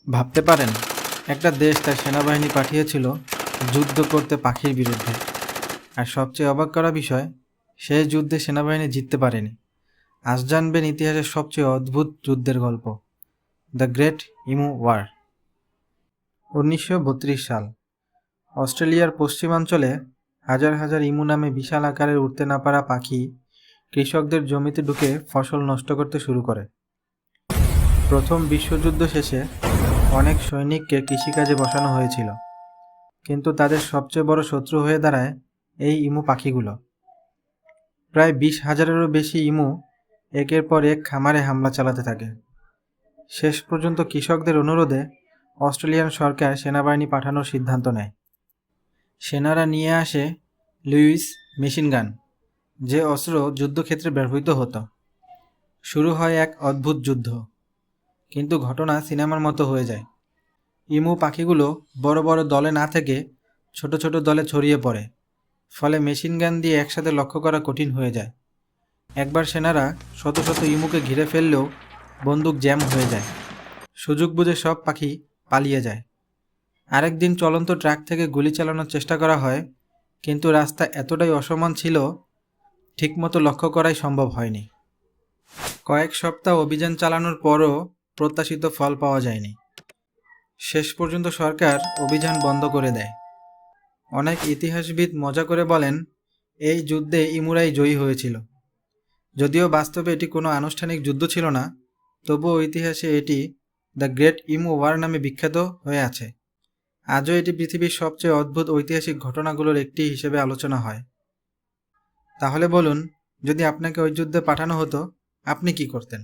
ভাবতে পারেন, একটা দেশ তার সেনাবাহিনী পাঠিয়েছিল যুদ্ধ করতে পাখির বিরুদ্ধে। আর সবচেয়ে অবাক করা বিষয়, সেই যুদ্ধে সেনাবাহিনী জিততে পারেনি। আজ জানবেন ইতিহাসের সবচেয়ে অদ্ভুত যুদ্ধের গল্প, দ্য গ্রেট ইমু ওয়ার। 1932 সাল, অস্ট্রেলিয়ার পশ্চিমাঞ্চলে হাজার হাজার ইমু নামে বিশাল আকারের উড়তে না পারা পাখি কৃষকদের জমিতে ঢুকে ফসল নষ্ট করতে শুরু করে। প্রথম বিশ্বযুদ্ধ শেষে অনেক সৈনিককে কৃষিকাজে বসানো হয়েছিল, কিন্তু তাদের সবচেয়ে বড় শত্রু হয়ে দাঁড়ায় এই ইমু পাখিগুলো। প্রায় 20,000-এরও বেশি ইমু একের পর এক খামারে হামলা চালাতে থাকে। শেষ পর্যন্ত কৃষকদের অনুরোধে অস্ট্রেলিয়ান সরকার সেনাবাহিনী পাঠানোর সিদ্ধান্ত নেয়। সেনারা নিয়ে আসে লুইস মেশিনগান, যে অস্ত্র যুদ্ধক্ষেত্রে ব্যবহৃত হতো। শুরু হয় এক অদ্ভুত যুদ্ধ, কিন্তু ঘটনা সিনেমার মতো হয়ে যায়। ইমু পাখিগুলো বড় বড় দলে না থেকে ছোট ছোট দলে ছড়িয়ে পড়ে, ফলে মেশিনগান দিয়ে একসাথে লক্ষ্য করা কঠিন হয়ে যায়। একবার সেনারা শত শত ইমুকে ঘিরে ফেললেও বন্দুক জ্যাম হয়ে যায়। সুযোগ বুঝে সব পাখি পালিয়ে যায়। আরেকদিন চলন্ত ট্রাক থেকে গুলি চালানোর চেষ্টা করা হয়, কিন্তু রাস্তা এতটাই অসমান ছিল, ঠিকমতো লক্ষ্য করাই সম্ভব হয়নি। কয়েক সপ্তাহ অভিযান চালানোর পরও প্রত্যাশিত ফল পাওয়া যায়নি। শেষ পর্যন্ত সরকার অভিযান বন্ধ করে দেয়। অনেক ইতিহাসবিদ মজা করে বলেন, এই যুদ্ধে ইমুরাই জয়ী হয়েছিল। যদিও বাস্তবে এটি কোনো আনুষ্ঠানিক যুদ্ধ ছিল না, তবুও ইতিহাসে এটি দ্য গ্রেট ইমু ওয়ার নামে বিখ্যাত হয়ে আছে। আজও এটি পৃথিবীর সবচেয়ে অদ্ভুত ঐতিহাসিক ঘটনাগুলোর একটি হিসেবে আলোচনা হয়। তাহলে বলুন, যদি আপনাকে ওই যুদ্ধে পাঠানো হতো, আপনি কি করতেন?